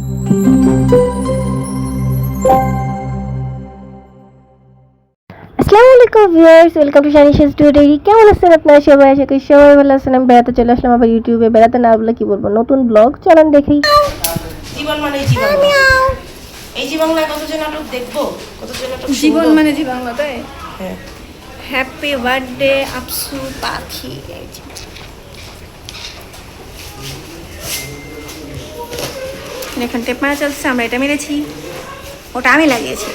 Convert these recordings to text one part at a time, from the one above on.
আসসালামু আলাইকুম viewers, welcome to শানিশা studio. কেমন আছেন আপনারা সবাই? আশা করি সবাই ভালো আছেন। আমি বেড়াতে চলে আসলাম আবার ইউটিউবে। বেড়াতে না বলে কি বলবো, নতুন ব্লগ চলেন দেখি। জীবন মানে জীবন, এই জীবনটা কত যে নাটক দেখবো, কত যে নাটক জীবন মানে জীবন, তাই। হ্যাঁ, হ্যাপি বার্থডে আপসু পাখি। এখন টেপ মারা চলছে, আমরা এটা মেরেছি, ওটা আমি লাগিয়েছি,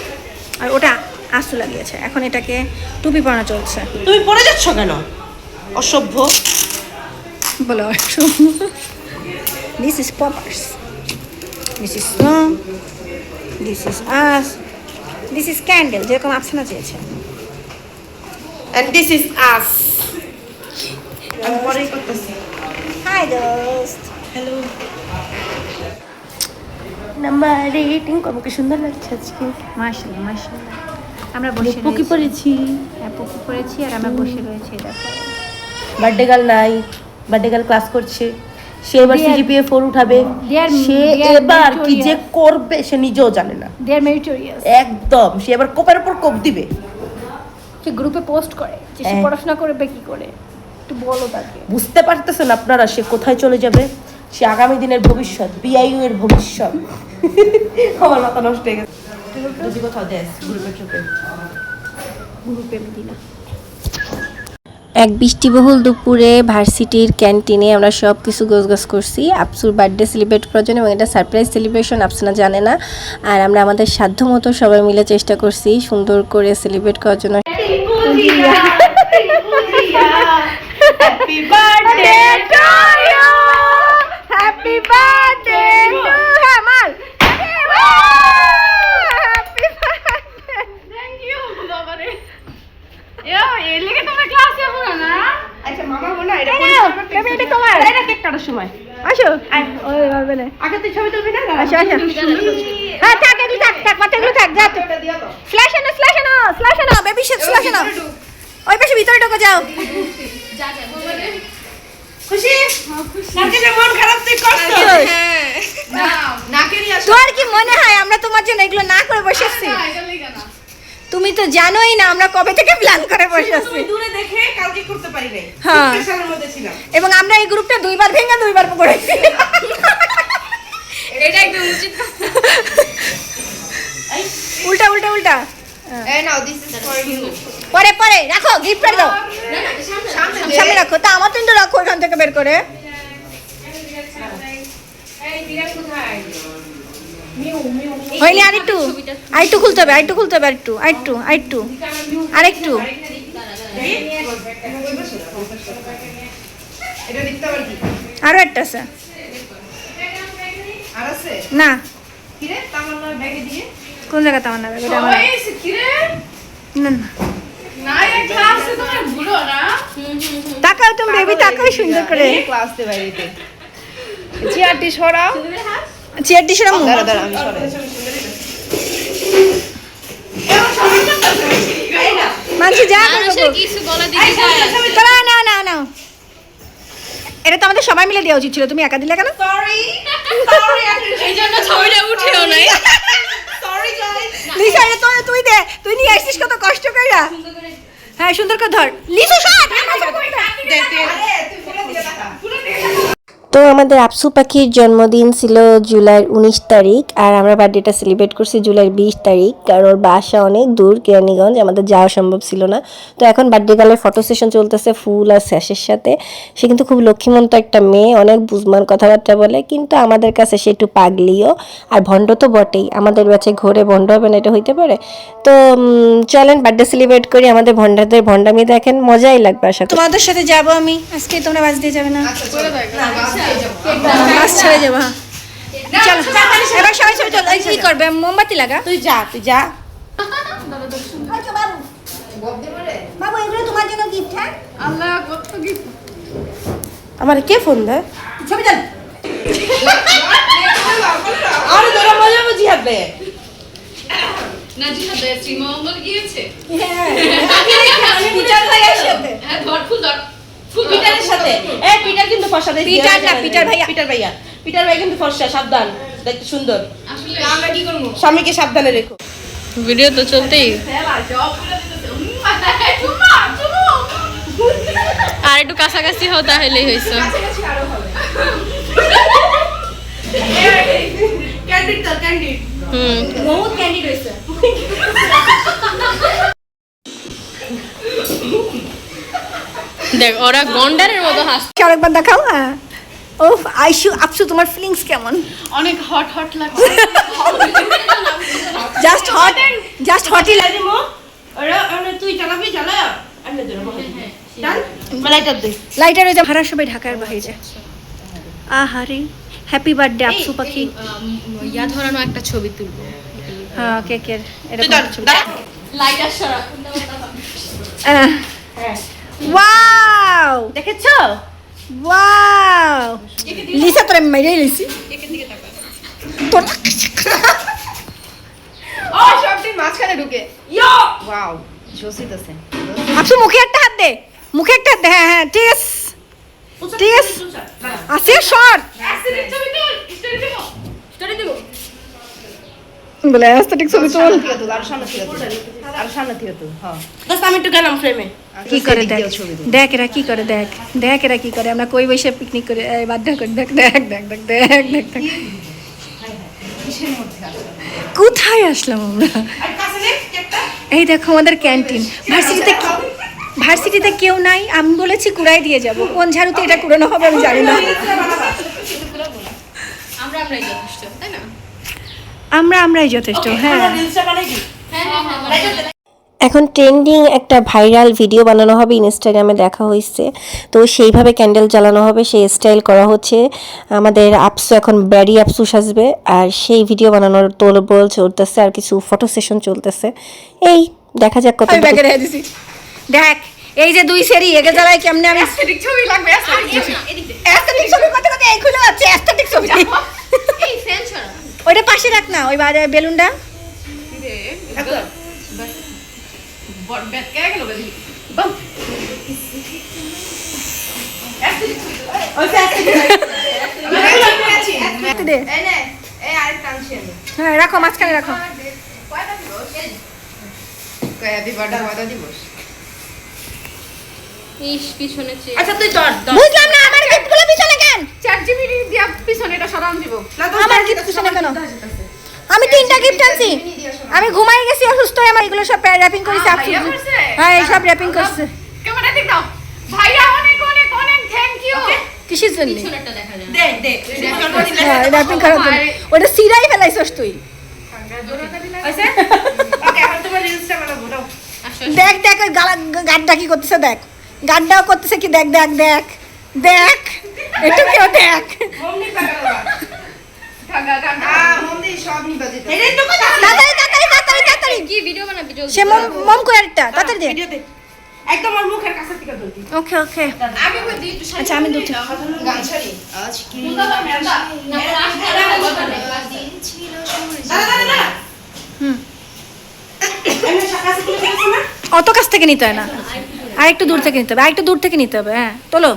আর ওটা আসু লাগিয়েছে। এখন এটাকে টুপি পরানো চলছে। তুমি পড়ে যাচ্ছ কেন? অসভ্য বলো। This is papa's, this is snow, this is us, this is candle, যেরকম আফসানা চেয়েছে। and this is us. আমি পরেই করতেছি। হাই দোস্ত, হ্যালো। নাম্বার রেটিং করবো, কি সুন্দর লাগছে আজকে। মাশাআল্লাহ মাশাআল্লাহ। আমরা বসে পুকি রয়েছি। পড়েছি, হ্যাঁ পুকি পড়েছি, আর আমরা বসে রয়েছি। দেখো বার্থডে গার্ল নাই, বার্থডে গার্ল ক্লাস করছে। সে এবার সিজিপিএ 4 উঠাবে। সে এবার কি যে করবে সে নিজেও জানে না। দে আর মেরিটোরিয়াস। একদম, সে এবার কোপের উপর কোপ দিবে। সে গ্রুপে পোস্ট করে যে সে পড়াশোনা করবে কি করে, একটু বলো তাকে। বুঝতে পারতেছেন আপনারা সে কোথায় চলে যাবে? সে আগামী দিনের ভবিষ্যৎ, বিআইইউ এর ভবিষ্যৎ। আমার মাথা নষ্ট হয়ে গেছে। যদি কোথাও দেশ গ্রুপে চোখে গ্রুপে দিনা। এক বৃষ্টিবহুল দুপুরে ভার্সিটির ক্যান্টিনে আমরা সব কিছু গোছগাছ করছি আপসুর বার্থডে সেলিব্রেট করার জন্য, এবং এটা সারপ্রাইজ সেলিব্রেশন, আফসানা জানে না। আর আমরা আমাদের সাধ্য মতো সবাই মিলে চেষ্টা করছি সুন্দর করে সেলিব্রেট করার জন্য। Happy birthday to you, happy birthday to আমার। Happy birthday. থ্যাংক ইউ বাবারে। এই লেগে তোমরা ক্লাসে যাবো না? আচ্ছা মামা বলো এটা এটা তোমার। এটা কেক কাটার সময় আসো। ওই পারবে না। আগে তুই ছবি তুলবি না? আসো আসো। হ্যাঁ থাক, এগুলো থাক, থাক মাথা এগুলো থাক। যা ফ্ল্যাশ আনো, ফ্ল্যাশ আনো, ফ্ল্যাশ আনো, বেবি শেট ফ্ল্যাশ আনো। ওই পাশে ভিতরে ঢোকো, যাও। খুশি? নাকের মন খারাপ তুই করছো? হ্যাঁ না, নাকের আসলে তোর কি মনে হয় আমরা তোমার জন্য এগুলো না করে বসে আছি? তুমি তো জানোই না আমরা কবে থেকে প্ল্যান করে বসে আছি। তুমি দূরে দেখে কালকে করতে পারি নাই, হ্যাঁ। প্রেসারের মধ্যে ছিলাম। এবং আমরা এই গ্রুপটা দুইবার ভেঙে দুইবার করেছি। এটা একদম উচিত। উল্টা উল্টা উল্টা। এই নাও, দিস ইজ ফর ইউ। পরে পরে রাখো, গিফট দাও। সামনে দে। সামনে রাখো, তা আমার তো রাখো এখান থেকে বের করে। হয়নি, আরেকটু আরেকটু খুলতে হবে, আরেকটু খুলতে হবে, আরেকটু আরেকটু আরেকটু আরেকটু। এটা দেখতে আবার কি? আরো একটা আছে আর আছে? না? কি রে তামান্নার ব্যাগে দিয়ে? কোন জায়গাতে আমার নামে? এটা আমার ওই কি রে? না না, না এই ক্লাসে তোমরা ভুলো না। তাকাও তুমি বেবি, তাকাও সুন্দর করে। ক্লাস দে বাইরেতে। চেয়ারটি সরাও। চেয়ারটি সরাও। দাঁড়া দাঁড়া, আমি সরাই। মানছি যা করবো। না না না না, এটা তো আমাদের সবাই মিলে দেওয়া উচিত ছিল, তুমি একা দিলে কেন? সরি সরি, এইজন্য ছবিটা উঠেও নাই। Sorry guys. লিসা, এটা তো তুই দে, তুই নিয়ে আসছিস কত কষ্ট কইরা। হ্যাঁ সুন্দর করে ধর লিসু, শট। দে দে, আরে তুই পুরো দিয়ে দেখা, পুরো দিয়ে। তো আমাদের আপসু পাখির জন্মদিন ছিল জুলাইয়ের 19 তারিখ, আর আমরা বার্থডেটা সেলিব্রেট করছি জুলাইয়ের 20 তারিখ, কারণ ওর বাসা অনেক দূর, কেরানীগঞ্জ, আমাদের যাওয়া সম্ভব ছিল না। তো এখন বার্থডে গার্লের ফটো সেশন চলতেছে ফুল আর স্যাশের সাথে। সে কিন্তু খুব লক্ষ্মীমন্ত একটা মেয়ে, অনেক বুঝমান কথাবার্তা বলে, কিন্তু আমাদের কাছে সে একটু পাগলিও আর ভণ্ড তো বটেই। আমাদের ব্যাচে ঘরে ভণ্ড হবে না, এটা হইতে পারে? তো চলেন বার্থডে সেলিব্রেট করি, আমাদের ভণ্ডাদের ভণ্ডামি দেখেন, মজাই লাগবে আশা করি। তোমাদের সাথে যাবো আমি আজকে, তোমরা বাস দিয়ে যাবে না? বাস ছেড়ে যাবো। চলো এবার সবাই ছবি চলো। কি করবে, মোমবাতি লাগা? তুই যা, তুই যা। বাবু এগুলো তোমার জন্য গিফট। হ্যাঁ আল্লাহ কত গিফট। আমার কে ফোন দেয়? ছবি চল। আরে তোরা মজা বুঝি হবে না জিহাদে শ্রীমঙ্গল গিয়েছে। হ্যাঁ পিটার ভাইয়ের সাথে। হ্যাঁ ধর ফুল ধর। ফুল পিটারের সাথে। পিটার কিন্তু ফর্সা দেয়। পিটার না, পিটার ভাইয়া। পিটার ভাইয়া, পিটার ভাই কিন্তু ফর্সা, সাবধান। দেখতে সুন্দর। আসলে আমরা কি করব? স্বামীকে সাবধানে রেখো। ভিডিও তো চলতেই। খেলা জব করে দিতেছে আর একটু কাছাকাছি হও তাহলেই হয়েছে। কাছাকাছি আরো হবে। ক্যান্ডিড তো ক্যান্ডিড। বহুত ক্যান্ডিড হয়েছে। দেখ ওরা গন্ডারের মতো হাসছে। আরেকবার দেখাও। ও আইশু আপসু তোমার ফিলিংস কেমন? অনেক হট হট লাগছে জাস্ট হটই লাগে। দিমো ওরা তুই চালাবি চালা আন্নে ধরে ডান লাইটার দে। লাইটার ওই যে ভাড়া সবাই ঢাকার বাইরে। আহারে হ্যাপি বার্থডে আপসু পাখি। ইয়া ধরানো একটা ছবি তুলবো হ্যাঁ কেকের তুই ধর দাঁড়া। লাইটার সরা ওয়াও দেখেছো? ওয়াও লিসা তোরে মেরে লিসি একের দিকে তাকা তোর ও সবটি মাঝখানে ঢুকে ইয়ো ওয়াও জোসিতেছে। আপসু মুখে একটা হাত দে, মুখে একটা হাত দে। হ্যাঁ হ্যাঁ ঠিক আছে ঠিক আছে। আসে শর্ট অ্যাক্সিডেন্ট ছবি তুল স্টোরি দেব বলে অ্যাস্থেটিক ছবি তোল। আর সামনে থেকে তুল হ্যাঁ দোস্ত আমি একটু গেলাম ফ্রেমে। কি করে দেখ দেখ এরা কি করে দেখ দেখ এরা কি করে। আমরা কই বসে পিকনিক করে বাধ্য করে দেখ দেখ দেখ দেখ দেখ দেখ দেখ কোথায় আসলাম আমরা। আর কাছে নে কেকটা। এই দেখো আমাদের ক্যান্টিন। ভার্সিটিতে কেউ নাই, আমি বলেছি কুড়াই দিয়ে যাব। কোন ঝাড়ুতে এটা কুড়ানো হবে আমি জানি না। আমরাই যথেষ্ট তাই না আমরাই যথেষ্ট। হ্যাঁ রিলসটা বানাই দি। হ্যাঁ এখন ট্রেন্ডিং একটা ভাইরাল ভিডিও বানানো হবে, ইনস্টাগ্রামে দেখা হয়েছে। তো সেইভাবে ক্যান্ডেল জ্বালানো হবে, সেই স্টাইল করা হচ্ছে। আমাদের আপসু এখন ব্যাডি আপসু সাজবে, আর সেই ভিডিও বানানোর তোলবোল চলতেছে, আর কিছু ফটো সেশন চলতেছে। এই দেখা যাক কত। দেখ এই যে দুই সেরি এগে জ্বালায় কেমনে আমি ঠিক ছবি লাগবে অ্যাস্থেটিক ছবি কত কত এই খুলে যাচ্ছে অ্যাস্থেটিক ছবি। এই ফ্যান ছড়া ওইটা পাশে রাখ না, ওই বেলুনটা। বড় ব্যাট কে গেল বেদি বাম ওইটা দে এই নে এই আরেক টানছি আমি। হ্যাঁ রাখো মাঝখানে রাখো। কয়টা দিবস? কয়টা দিবস? কয়টা দিবস? ইস পিছনে চেয়ে আচ্ছা তুই ধর ধর। বুঝলাম না আমার গিফটগুলো পিছনে কেন? চ্যাট জিপিটি দিয়া পিছনে এটা সরান দিব না তো আমার গিফট পিছনে কেন? আমি তিনটা গিফট আনছি। আমি ঘুমাই গেছি অসুস্থ হয়ে, আমার এগুলো সব র‍্যাপিং করেছি আপসু। ভাইয়া করছে? হ্যাঁ এই সব র‍্যাপিং করছে। ক্যামেরা দিক দাও ভাইয়া অনেক অনেক অনেক থ্যাংক ইউ কিসের জন্য? পিছনেরটা দেখা যায় দে দে জন্মদিন হ্যাঁ র‍্যাপিং করার জন্য। ওটা সিরাই ফেলাইছস তুই। আচ্ছা ওকে এখন তোমার রিলসটা বানাবো দাও। দেখ দেখ ওই গাড্ডা কি করতেছে দেখ, গাড্ডাও করতেছে কি দেখ দেখ দেখ দেখ একটু কেউ দেখ। মমনি পাগলা মমনি সব নিবা দিতে। এই তো তাড়াতাড়ি তাড়াতাড়ি তাড়াতাড়ি তাড়াতাড়ি কি ভিডিও বানাবি জলদি সে মম কই আরেকটা তাড়াতাড়ি দে। ভিডিও দে একদম ওর মুখের কাছে থেকে ধরবি। ওকে ওকে আগে কই দিই একটু আচ্ছা আমি দুটো গান ছাড়ি আজ কি দাদা মেরদা না দাদা দাদা হুম এমনি কাছে থেকে দেখছ না? অত কাছ থেকে নিতে হয় না, আর একটু দূর থেকে নিতে হবে, আর একটু দূর থেকে নিতে হবে। হ্যাঁ তোলো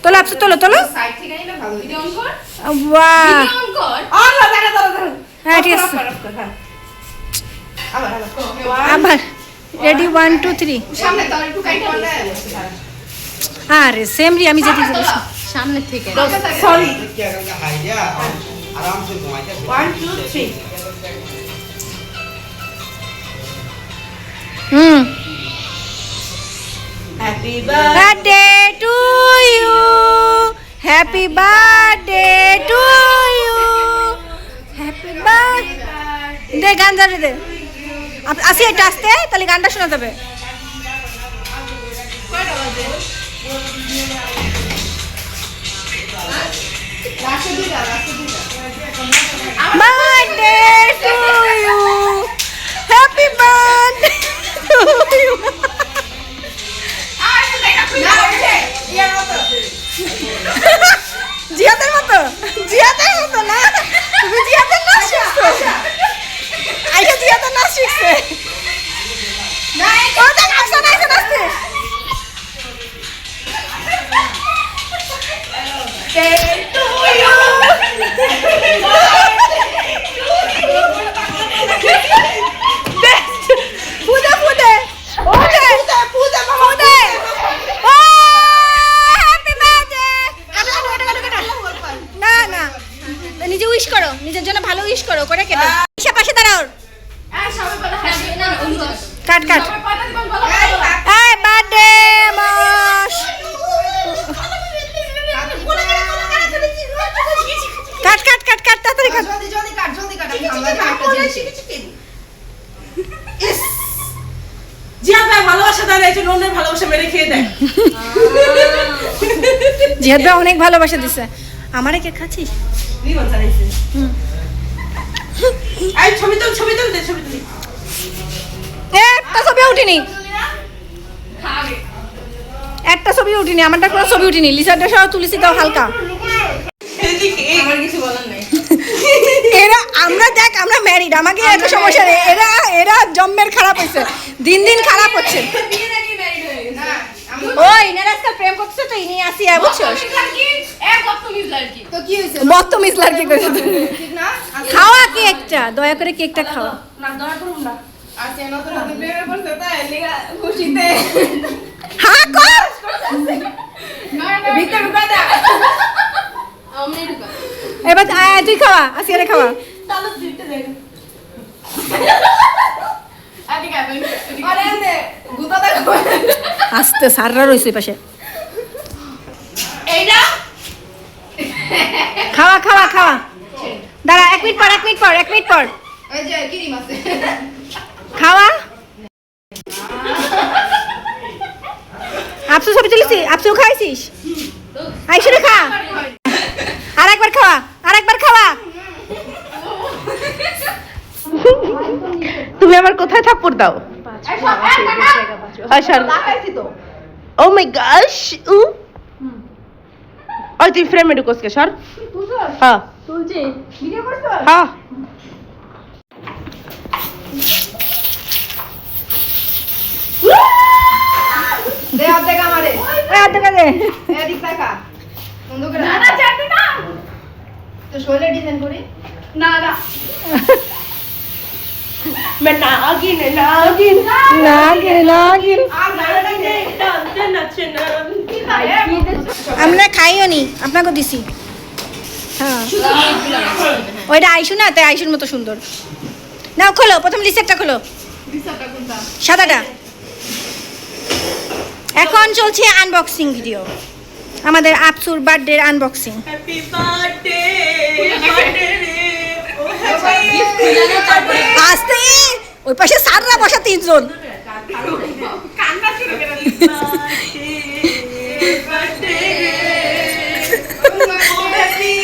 তোলো আপসু তোলো তোলো। সাইড থেকে নিলে ভালো ভিডিও অন কর বাহ ভিডিও অন কর আল্লাহ দাঁড়া দাঁড়া দাঁড়া। হ্যাঁ ঠিক আছে আবার আবার রেডি 1 2 3। সামনে তো একটু কাইট করলে আরে সেমরি আমি যেতে বলছি সামনে থেকে সরি क्या करना आइडिया आराम से घुमाइए 1 2 3 hmm happy birthday to you, happy birthday to you, happy birthday. দে গান ধরে দে আসি এটা আসতে, তাহলে গানটা শোনা যাবে। Birthday to you, happy birthday to you. জিয়াদের মতো না, তুমি জিয়াদের নাচ শিখছো। আইসা জিয়াদের নাচ শিখছে। ও দেখ আফসানা আইসা নাচতে। to you. করো, নিজের জন্য ভালো উইশ করো, করে কেটে ঈশা পাশে দাঁড়াও। কাট কাট। এই বার্থডে মাস, কাট কাট কাট কাট, তাড়াতাড়ি কাট। জলদি কাট আমি আমরা একটা জিনিস জিয়া ভাই ভালোবাসা দেয়, এই যে নন্দের ভালোবাসা মেরে খেয়ে দেয়। জিহাদ ভাই অনেক ভালোবাসা দিছে। আমারে কে খাচ্ছিস? নিমন চালাইছে। এই ছবি তুল দে, ছবি তুলি। একটা ছবি উঠিনি, একটা ছবি উঠিনি, আমারটা কোনো ছবি উঠিনি। লিসাটা সহ তুলিছি, তাও হালকা। এদিকে আমার কিছু বলার নাই। এরা আমরা দেখ, আমরা ম্যারিড, আমাকে এত সমস্যা নেই। এরা জম্মের খারাপ হয়েছে, দিন দিন খারাপ হচ্ছে। বিয়ের আগে ম্যারিড হয়ে গেছে। না আমি ওই ইনারা আজকাল প্রেম করছে তো ইনি আসি বুঝছো, তো কি হইছে বদতমিজ লাড়কি করেছে। ঠিক না? খাওয়া কেকটা, দয়া করে কেকটা খাওয়া। না দয়া করুন না। আজকে নতুন নতুন প্রেমে পড়ছে তাই লিগা খুশিতে হ্যাঁ কর, ভিতরে ঢুকা দা। এবার তুই খাওয়া, আসিয়ারে খাওয়া। তাহলে দিতে দেন। আরে নে গুতা দেখো। আস্তে সাররা রইছে পাশে। এইটা খাওয়া খাওয়া খাওয়া। দাঁড়া, 1 মিনিট পর ওই যে কিরিম আছে। খাওয়া। আপসু ছবি তুলিছি, আপসু খাইছিস? আইসুরে খা, আরেকবার খাওয়া, আরেকবার খাওয়া। তুমি আমার কোথায় থাপ্পড় দাও? আচ্ছা লাগাইছি তো। ও মাই গশ। ওই তুই ফ্রেমে ঢুকোস কে সর। হ্যাঁ তুলছি ভিডিও করছো? হ্যাঁ। দে অর্ধেক আমারে। দোকানে এদিক দেখা। বন্ধ করে না না চাটনি না। তো শোলে ডিজাইন করি। না না मैं नागिन আর গাড়িটা দে। डालते नचे नरम। আমরা খাইও নি, আপনাকে দিছি। হ্যাঁ ওইটা আইসু না, তাই আইসুর মতো সুন্দর। নাও খোলো, প্রথম লিস্টটা খোলো, বিছাটা কোনটা? সাদাটা। এখন চলছে আনবক্সিং ভিডিও, আমাদের আপসুর বার্থডের unboxing. Happy birthday birthday oh happy আস্তে, ওই পাশে সাররা বসা 3 জন। কান্না শুরু করে দিল। Birthday oh happy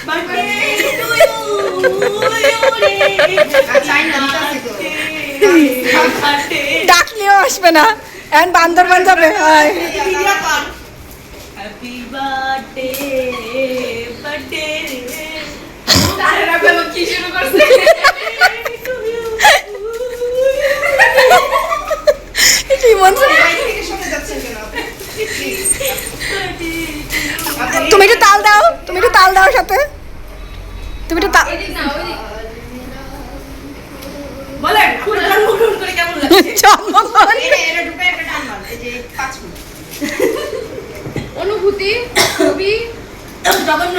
birthday to you চাইনা দিতাছি তো। बर्थडे ডাকলেও আসবে না, এখন বান্দরবান যাবে। হায় हैप्पी बर्थडे बर्थडे তারা বলো কি শুরু করছে? কি মনসা, বাইরে থেকে শুনে যাচ্ছেন কেন আপনি? তুমি একটু তাল দাও, তুমি একটু তাল দাও সাথে, তুমি একটু তাল। এদিক না ওইদিক। বলেন আপনার জন্মগ্রহণ করে কেমন লাগছে? জন্মগ্রহণ এটা ঢুকায় একটা টান মার। এই যে 5 মিনিট। অনুভূতি খুবই জঘন্য।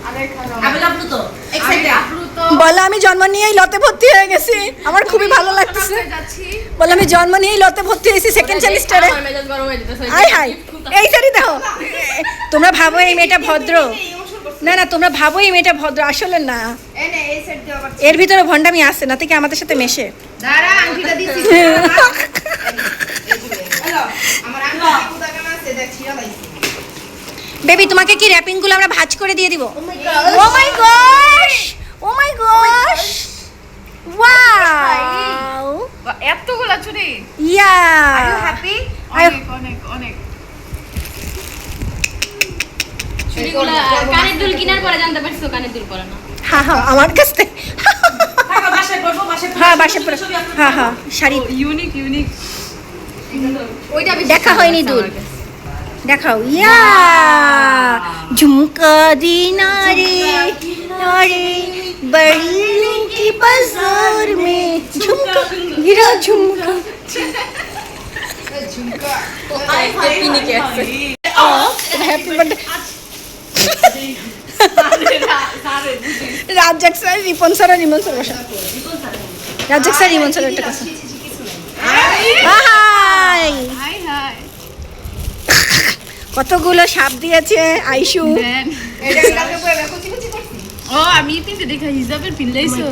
আরে খারাপ। আমি লাভলু তো এক্সাইটেড। আপ্লুত বলো, আমি জন্ম নিয়েই লতে ভর্তি হয়ে গেছি, আমার খুবই ভালো লাগতেছে। যাচ্ছি। বলো, আমি জন্ম নিয়েই লতে ভর্তি হয়েছি সেকেন্ড সেমিস্টারে। আমার মেজাজ গরম হয়ে যেতেছে। আই হাই, এই সারি দেখো। তোমরা ভাবো এই মেয়েটা ভদ্র, না না তোমরা ভাবো এই মেয়েটা ভদ্র, আসলে না, এনে এই সেট দিয়ে আবার এর ভিতরে ভন্ডামি আছে, না থেকে আমাদের সাথে মেশে। দাঁড়া আংটিটা দিছি। হ্যালো আমার আংটি কোথা কেন আছে দেখ ছিড়া লাইছি। বেবি, তোমাকে কি র্যাপিং গুলো আমরা ভাঁজ করে দিয়ে দিব? ও মাই গশ, ও মাই গশ, ওয়াও, এতগুলা চুরি ইয়া, হ্যাপি I- অনেক অনেক চুরিগুলা কানের দুল কেনার পরে জানতে পারছো কানের দুল পরে না হ্যাঁ হ্যাঁ আমার কাছ থেকে, থাকো বাসায় করবো বাসায়। হ্যাঁ বাসে পরে, হ্যাঁ হ্যাঁ শাড়ি ইউনিক ওইটা বেশি দেখা হয়নি দুল, দেখাও। ইয়া ঝুমকা দিনারে নারে बड़ी की बाजार में झुमका गिरा झुमका। ঝুমকা আই হ্যাপি নিকে happy birthday. Razzak sir, Ripon sir আর রিমন স্যার বসা। রাজ্জাক স্যার, রিমন স্যার একটা কথা। হাই, হাই হাই কতগুলো সাপ দিয়েছে আইশু। ও আমি তিনটে দেখা হিসাবের পিনলাইছো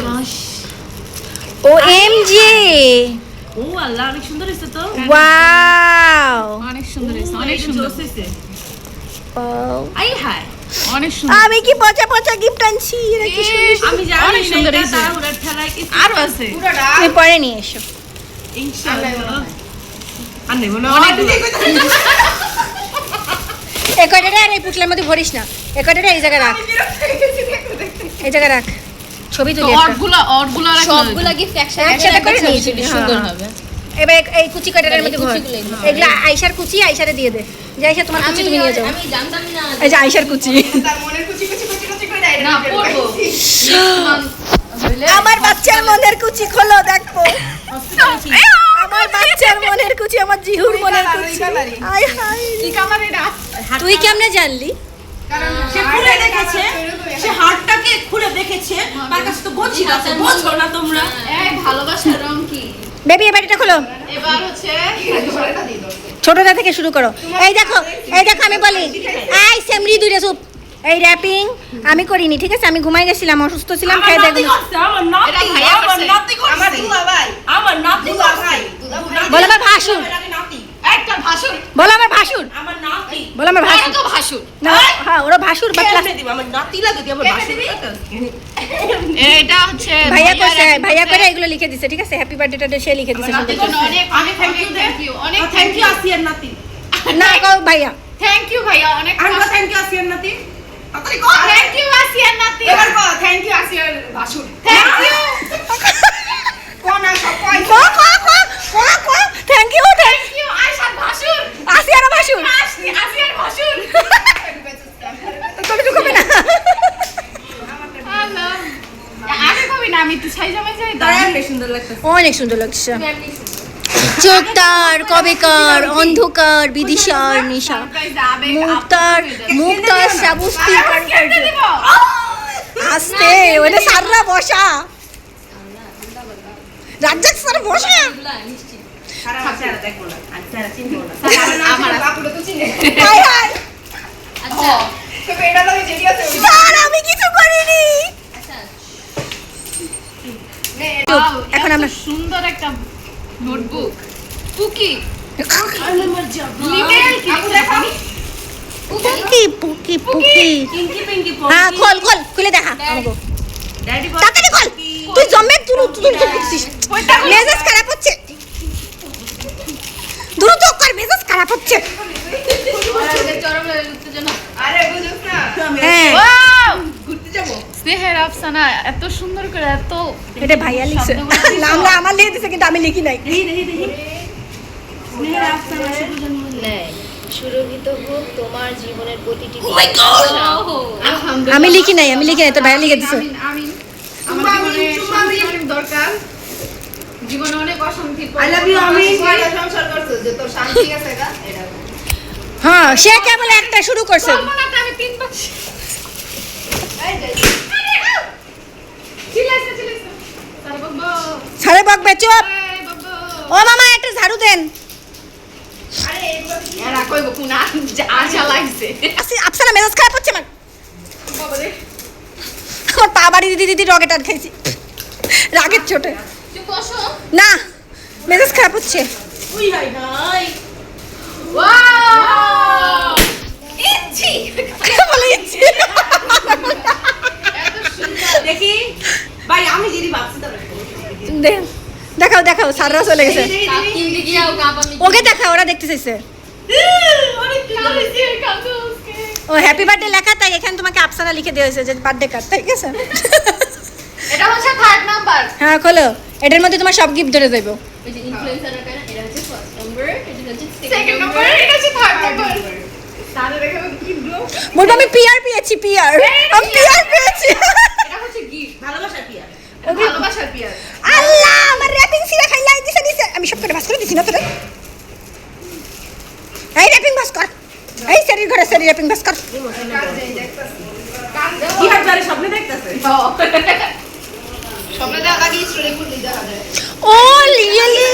ও এম জি, ও আল্লাহ অনেক সুন্দর হয়েছে তো। ওয়াও, অনেক সুন্দর হয়েছে, অনেক সুন্দর হয়েছে। আই হাই অনেক সুন্দর। আমি কি পচা পচা গিফট আনছি, এটা কি সুন্দর। আমি অনেক জানি সুন্দর না হয়েছে। তাড়াহুড়ার ঠেলায় কিছু আরো আছে তুমি পরে নিয়ে এসো। ইনশাআল্লাহ আর নেব না। এই কয়টাটা আর এই পুটলার মধ্যে ভরিস না, এই কয়টাটা এই জায়গায় রাখ, এই জায়গায় রাখ, ছবি তুলি একটা। অর্ডগুলো সবগুলা গিফট একসাথে করে নিয়েছি, সুন্দর হ্যাঁ। হবে। এবার এই কুচি কয়টাটার মধ্যে ভর, এগুলা আয়শার কুচি, আয়শারে দিয়ে দে। যে আয়শা তোমার কুচি তুমি নিয়ে যাও। আমি জানতাম না এই যে আয়শার কুচি। না পড়বো আমার বাচ্চার মনের কুচি খোলো, দেখো আমার বাচ্চার মনের কুচি, আমার জিহুর মনের কুচি। আয় হায়, কি কালার এটা? তুই কেমনে জানলি? সে খুলে দেখেছে, সে হাড়টাকে খুলে দেখেছে, তার কাছে তো গোছি আছে, বোঝো না তোমরা। এই ভালোবাসার রং কি? বেবি এবার এটা খোলো, এবার হচ্ছে ছোটটা থেকে শুরু করো। এই দেখো, এই দেখো, আমি বলি এই সেমরি দুইটা চুপ। এই র্যাপিং আমি করিনি, ঠিক আছে? আমি ঘুমাই গেছিলাম, অসুস্থ ছিলাম, আমার খেয়ে নাতি দেখবো। করছে, আমার নাতি, এটা ভাইয়া আমার করছে। নাতি করছে। আমার দুলাভাই, আমার নাতি করছে। বলো আমার ভাসুর, আমার আগে নাতি, একটা ভাসুর, বলো আমার ভাসুর, আমার নাতি। বলো আমার আর ভাসুর। তো ভাসুর। না, হ্যাঁ ওরা ভাসুর বাতলা। কেমনে দিব? আমার নাতি লাগে দি, আমার বাসুর লাগে। এটা হচ্ছে ভাইয়া কইছে, ভাইয়া করে এগুলো লিখে দিছে, ঠিক আছে? হ্যাপি বার্থডেটা সে লিখে দিছে। নাতির জন্য অনেক অনেক থ্যাংক ইউ, অনেক থ্যাংক ইউ আসিয়ার নাতি। না কও ভাইয়া, থ্যাংক ইউ ভাইয়া, অনেক আমরা থ্যাংক ইউ আসিয়ার নাতি। তাড়াতাড়ি কর। থ্যাংক ইউ আসিয়ার নাতি। এবার কো থ্যাংক ইউ আসিয়ার ভাসুর। Thank you. কোনা সব কই কো কো কো কো কো thank you, thank thank you আয়শার ভাসুর। আসিয়ার ভাসুর। আসিয়ার ভাসুর। তুমি তো কবে না। আল্লাহ। আগে কবি না, আমি তো ছাই জামাই যাই তারা অনেক সুন্দর লাগতেছে। অনেক সুন্দর লাগছে। চোখটার কবেকার অন্ধকার বিদিশার নিশা, মুক্তার মুক্তার সাবুস্তি আস্তে ওটা সাররা বসা, রাজ্জাক স্যার বসা। সারা মাসে আর দেখবো না, আর সারা চিনবো না। আমার বাপুটা তো চিনে। হায় হায়, আচ্ছা তো এটা লাগে যেটি আছে ওই স্যার আমি কিছু করিনি। নে এখন আমরা সুন্দর একটা নোটবুক পুকি পুকি পুকি পুকি। পিঙ্কি পিঙ্কি হ্যাঁ খোল খোল খুলে দেখা আমাকে, ড্যাডি বল। তাড়াতাড়ি খোল। তুই জমে দ্রুত করছিস, মেজাজ খারাপ হচ্ছে, দ্রুত কর, মেজাজ খারাপ হচ্ছে। আরে বুঝছ না হ্যাঁ ওয়াও ঘুরতে যাবো। স্নেহের আফসানা এত সুন্দর করে এত এটা ভাইয়া লিখছে, নামটা আমার লিখে দিছে কিন্তু আমি লিখি নাই। দেখি দেখি দেখি। স্নেহের আফসানা শুভ জন্মদিন। সুরভিত হোক তোমার জীবনের প্রতিটি আমি লিখি নাই, আমি লিখি নাই, তো ভাইয়া লিখে দিছে। আমি আমার জীবনে শান্তি অনেক দরকার, জীবনে অনেক অশান্তি। I love you, আমি। সংসার করছো যে তোর শান্তি আছে গা এটা হ্যাঁ সে কেবল একটা শুরু করছে। কল্পনাতে আমি 3 বার এই যে চিল্লাইছে তার বাবা সারে বকবে, চুপ। এই বাবা ও মামা একটা ঝাড়ু দেন। আরে এগুলো কি এরা কইব কোন আশা লাগছে আফসানা মেজাজ খারাপ হচ্ছে আমার, বাবা রে আমার পা বাড়ি দিদি দিদি রকেট আর খাইছি রাগের চোটে। তুমি বসো। না মেজাজ খারাপ হচ্ছে। We high high. ওয়াও ইচ্ছি বলে যাচ্ছে। এত সুন্দর। দেখি ভাই আমি যদি ভাবছি তাহলে দেখাও দেখাও, সাররা চলে গেছে। কিনতে গিয়াও কাপামি ওকে দেখাও, ওরা দেখতে চাইছে। অনেক কালিসি কাকুকে ও হ্যাপি বার্থডে লেখা, তাই এখানে তোমাকে আফসানা লিখে দেওয়া হয়েছে যে বার্থডে কার্ড, ঠিক আছে? এটা হচ্ছে 3rd নাম্বার। হ্যাঁ খোলো, এটার মধ্যে তোমার সব গিফট ধরে যাবো। ওই যে ইনফ্লুয়েন্সারের কারণে এটা হচ্ছে ফার্স্ট নাম্বার এটা হচ্ছে সেকেন্ড নাম্বার, এটা হচ্ছে 3rd নাম্বার। তাহলে দেখো কি ব্রো, বলবো আমি পিআর পেয়েছি, পিআর আমি পিআর পেয়েছি। এটা হচ্ছে গিফট, ভালোবাসা পিয়া। ভালোবাসার পিয়ার। আল্লাহ আমার র্যাপিং সিরা খাইলাই দিছে দিছে, আমি সব করে ভাস করে দিছি না তোরে। এই র্যাপিং ভাস কর, এই সেরির ঘরে সেরি র্যাপিং ভাস কর। কাজ নেই দেখতাছি কাজ বিহার যারে স্বপ্নে দেখতেছে স্বপ্নে দেখা লাগে স্টোরি করতে দেখা যায় ও রিয়েলি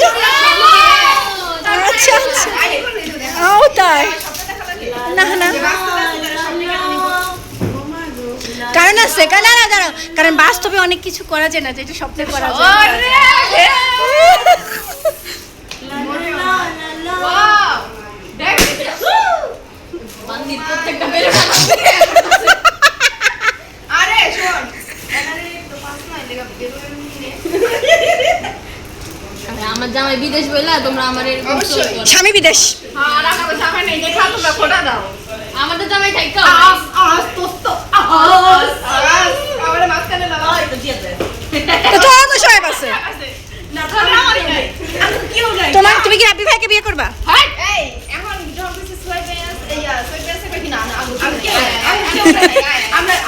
আচ্ছা আচ্ছা ও তাই না না কারণ আছে কারণ না দাঁড়াও কারণ বাস্তবে অনেক কিছু করা যায় না যেটা স্বপ্নে করা যায় ওয়াও দেখ বান্দির প্রত্যেকটা বেলে আরে শোন এখানে তো পাঁচ নয় লেগা বেরোয় নিয়ে আমার জামাই বিদেশ বইলা তোমরা আমার এরকম অবশ্যই। স্বামী বিদেশ হ্যাঁ রাখা পয়সা হয় নাই দেখা তোমরা খোটা দাও আমাদের জামাই থাইকা আমারে মাঝখানে দাও তো তোমার তো সবাই আছে না তাহলে আমারই নাই তোমার তুমি কি রাব্বি ভাইকে বিয়ে করবা হাই এই এখন যখন কিছু সোয়েটপ্যান্টস সোয়েটপ্যান্টস কি না আগুন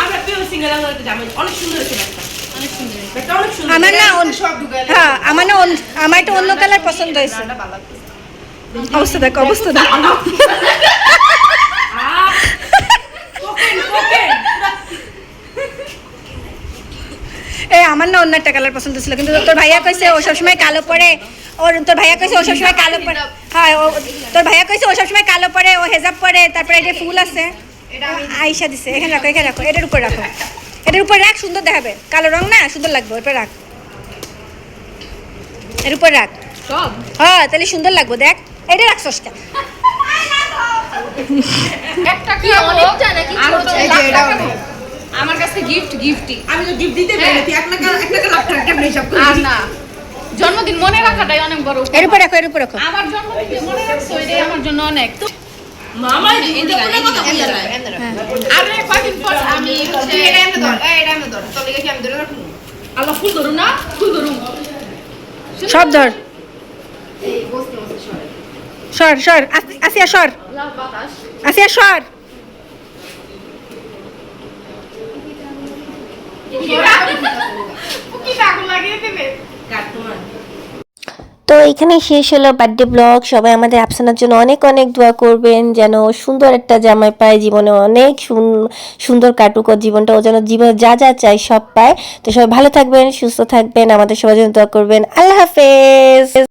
আমরা পিওর সিঙ্গেল আমরা জামাই অনেক সুন্দর ছিল অনেক সুন্দর এটা অনেক সুন্দর আমার না সব ঢুকাই হ্যাঁ আমার একটা অন্য কালার পছন্দ হয়েছে ভালো লাগছে অবস্থা দেখো অবস্থা দেখো এই আমার না অন্য একটা কালার পছন্দ ছিল কিন্তু তোর ভাইয়া কইছে ও সবসময় কালো পরে তোর ভাইয়া কইছে ও সবসময় কালো পরে হ্যাঁ তোর ভাইয়া কইছে ও সবসময় কালো পরে ও হেজাব পরে তারপরে এই যে ফুল আছে আয়শা দিছে এখানে রাখো এটার উপর রাখো এটার উপর রাখ সুন্দর দেখাবে কালো রং না সুন্দর লাগবে ওর উপর রাখ এর উপর রাখ সব হ্যাঁ তাহলে সুন্দর লাগবে দেখ এটা রাখছস কেন একটা কি অনেকটা নাকি ছোট এই যে এটা অনেক আমার কাছে গিফটই আমি তো গিফট দিতে পেরেছি 1 লাখ টাকা কেমন হিসাব করি আর না জন্মদিন মনে রাখাটাই অনেক বড় এর উপর রাখো আমার জন্মদিন মনে রাখছো এটাই আমার জন্য অনেক মামা এদিকে কথা বলে যায় আরে কয়েকদিন পর আমি হচ্ছে এটা এমনি ধর এটা এমনি ধর তো লেগে কি আমি ধরে রাখবো আল্লাহ ফুল ধরুন না ফুল ধরুন সব ধর এই বসতে সরে সর আসিয়া সর লাভ বাতাস আসিয়া সর কি আগুন লাগিয়ে দিবে তো এখানে শেষ হলো বার্থডে ব্লগ। সবাই আমাদের আফসানার জন্য অনেক অনেক দোয়া করবেন যেন সুন্দর একটা জামাই পায়, জীবনে অনেক সুন্দর কাটুক, ওর জীবনটা ও যেন জীবনে যা যা চাই সব পায়। তো সবাই ভালো থাকবেন, সুস্থ থাকবেন, আমাদের সবার জন্য দোয়া করবেন। আল্লাহ হাফেজ।